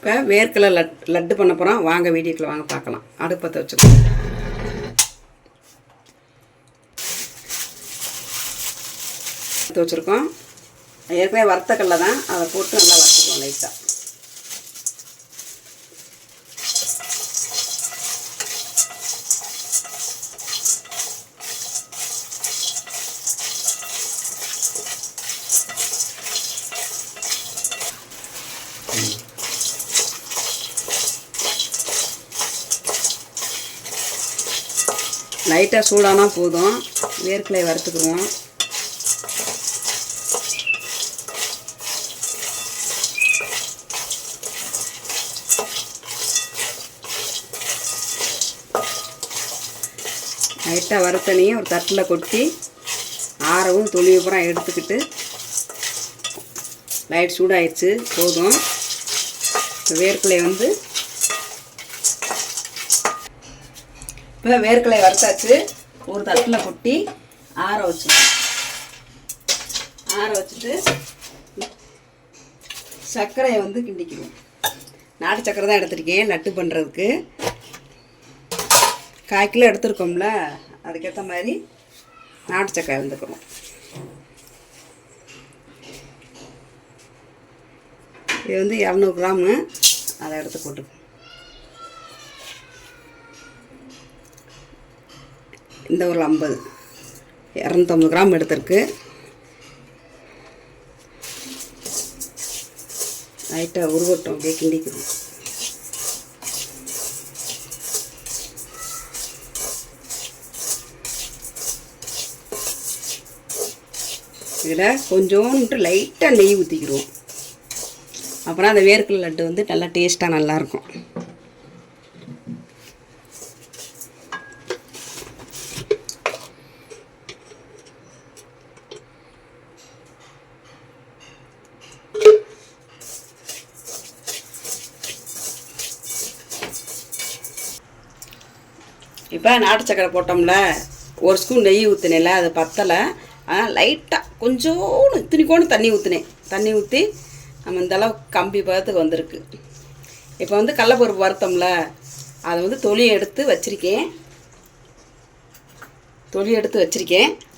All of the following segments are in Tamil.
இப்போ வேர்க்கடலை லட்டு பண்ண போகிறோம். வாங்க வீடியோக்குள்ள வாங்க பார்க்கலாம். அடுப்பத்தை வச்சுக்கோங்க. வச்சுருக்கோம். ஏற்கனவே வறுத்த கடலை தான், அதை போட்டு நல்லா வறுத்துக்குவோம் லைட்டாக. லைட்டாக சூடானா போதும். வேர்க்கடலையை வறுத்துக்குவோம். லைட்டாக வறுத்தனையும் ஒரு தட்டில் கொட்டி ஆறவும் தொழிவு பூரா எடுத்துக்கிட்டு லைட் சூடாயிடுச்சு போதும். வேர்க்கடலை வந்து இப்போ வேர்க்கடலை வறுத்தாச்சு. ஒரு தட்டில் கொட்டி ஆற வச்சுட்டு சர்க்கரையை வந்து கிண்டிக்குவோம். நாட்டு சர்க்கரை தான் எடுத்துருக்கேன் லட்டு பண்ணுறதுக்கு. 1/4 கிலோ எடுத்துருக்கோம்ல, அதுக்கேற்ற மாதிரி நாட்டு சர்க்கரை இருந்துக்கிறோம். இது வந்து 200 கிராமு, அதை எடுத்து போட்டுக்கோம். இந்த ஒரு 250 கிராம் எடுத்துருக்கு. லைட்டாக உருவட்டும், அப்படியே கிண்டிக்கணும். இதில் கொஞ்சோண்டு லைட்டாக நெய் ஊற்றிக்கிடுவோம். அப்புறம் அந்த வேர்க்கடலை லட்டு வந்து நல்லா டேஸ்ட்டாக நல்லாயிருக்கும். இப்போ நாட்டு சக்கரை போட்டோம்ல, 1 ஸ்பூன் நெய் ஊற்றினேன்ல, அது பத்தலை. லைட்டாக கொஞ்சோண்டு இத்தினிக்கோண்டு தண்ணி ஊற்றினேன். தண்ணி ஊற்றி நம்ம இந்தளவுக்கு கம்பி பதத்துக்கு வந்திருக்கு. இப்போ வந்து கடலைப்பருப்பு வறுத்தோம்ல, அதை வந்து தொலி எடுத்து வச்சுருக்கேன்.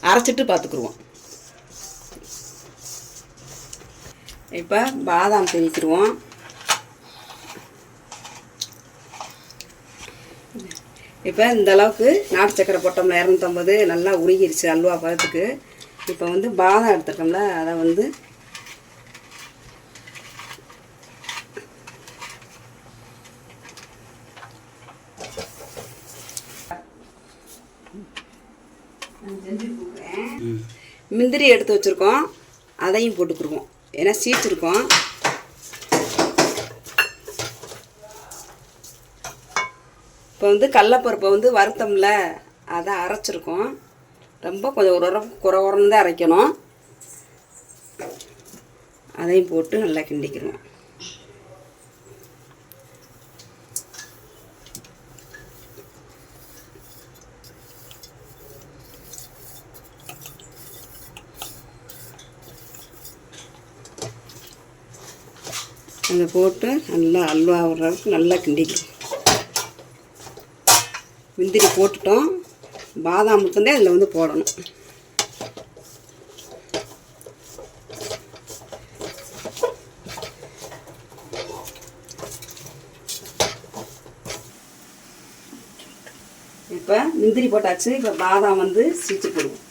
அரைச்சிட்டு பார்த்துக்குருவோம். இப்போ பாதாம் திரிக்கிடுவோம். இப்போ இந்த அளவுக்கு நாட்டு சக்கரை போட்டோம்ல, 250 நல்லா உருகிருச்சு அல்வா பதத்துக்கு. இப்போ வந்து பாதாம் எடுத்துருக்கோம்ல, அதை வந்து முந்திரி எடுத்து வச்சுருக்கோம், அதையும் போட்டுக்குருவோம். ஏன்னா சீச்சிருக்கோம். இப்போ வந்து கடலைப்பருப்பை வந்து வறுத்தோம்ல, அதை அரைச்சிருக்கோம். ரொம்ப கொஞ்சம் குறன்னு தான் அரைக்கணும். அதையும் போட்டு நல்லா கிண்டிக்கிறோம். அதை போட்டு நல்லா அல்வா வர்றதுக்கு நல்லா கிண்டிக்கிறோம். முந்திரி போட்டுட்டோம். பாதாம் மட்டும்தான் இதில் வந்து போடணும். இப்போ முந்திரி போட்டாச்சு. இப்போ பாதாம் வந்து சீச்சு போடுவோம்.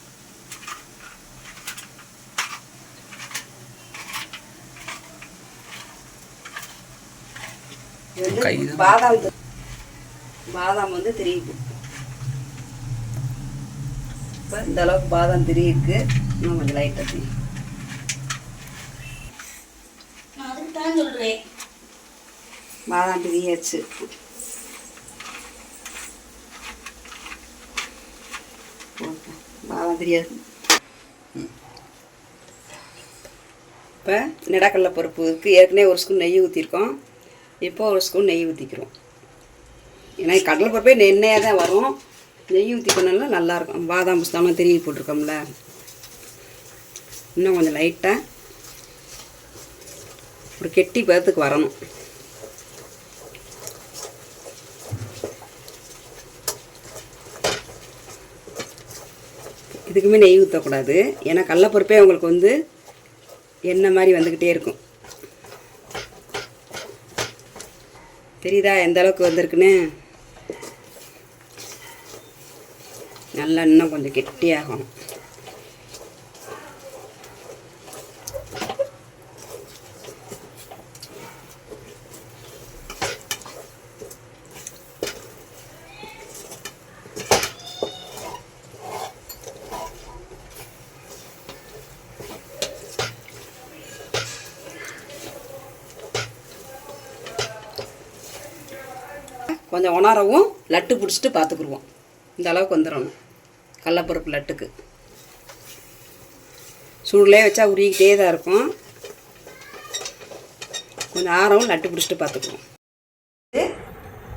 பாதாம் வந்து திரிக்கும். இப்போ இந்த அளவுக்கு பாதாம் திரி இருக்கு. இன்னும் கொஞ்சம் லைட்டாக திரி. பாதாம் திரியாச்சு. பாதாம் தெரியாது. இப்போ நிலக்கடலை பருப்பு இருக்குது. ஏற்கனவே 1 ஸ்பூன் நெய் ஊற்றிருக்கோம். இப்போ 1 ஸ்பூன் நெய் ஊற்றிக்கிறோம். ஏன்னா கடலை பருப்பே எண்ணெயாக தான் வரும். நெய் ஊற்றிக்கணும்னா நல்லாயிருக்கும். பாதாம் புஸ்தாலாம் திருவி போட்டிருக்கோம்ல. இன்னும் கொஞ்சம் லைட்டாக ஒரு கெட்டி பதத்துக்கு வரணும். எதுக்குமே நெய் ஊற்றக்கூடாது. ஏன்னா கடலப்பருப்பே உங்களுக்கு வந்து எண்ணெய் மாதிரி வந்துக்கிட்டே இருக்கும். தெரியுதா எந்த அளவுக்கு வந்திருக்குன்னு? நல்லா இன்னும் கொஞ்சம் கெட்டியாகும். கொஞ்சம் உணரவும் லட்டு பிடிச்சிட்டு பார்த்துக்குருவோம். இந்த அளவுக்கு வந்துடணும் கடலப்பருப்பு லட்டுக்கு. சூடுலேயே வச்சா உருகிக்கிட்டே தான் இருக்கும். கொஞ்சம் ஆறவும் லட்டு பிடிச்சிட்டு பார்த்துக்குவோம்.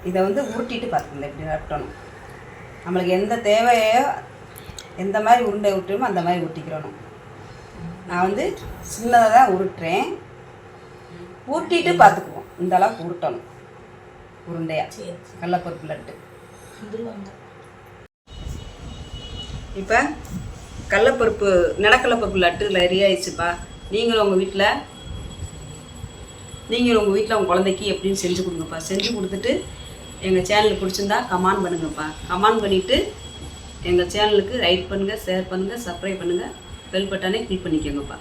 இதை வந்து உருட்டிட்டு பார்த்துக்கல இப்படி லட்டணும். நம்மளுக்கு எந்த தேவையோ எந்த மாதிரி உருண்டை விட்டுமோ அந்த மாதிரி உருட்டிக்கிறணும். நான் வந்து சின்னதாக தான் உருட்டுறேன். உருட்டிட்டு பார்த்துக்குவோம். இந்த அளவுக்கு உருட்டணும் உருண்டையா கடலப்பருப்பு லட்டு. இப்போ கடலப்பருப்பு நிலக்கடலப்பருப்பு லட்டு ரெடி ஆயிடுச்சுப்பா. நீங்களும் உங்கள் வீட்டில் உங்கள் குழந்தைக்கு எப்படின்னு செஞ்சு கொடுங்கப்பா. செஞ்சு கொடுத்துட்டு எங்கள் சேனலுக்கு பிடிச்சிருந்தா கமெண்ட் பண்ணுங்கப்பா. கமெண்ட் பண்ணிவிட்டு எங்கள் சேனலுக்கு லைக் பண்ணுங்கள், ஷேர் பண்ணுங்கள், சப்ஸ்கிரைப் பண்ணுங்கள், பெல் பட்டனை கிளிக் பண்ணிக்கோங்கப்பா.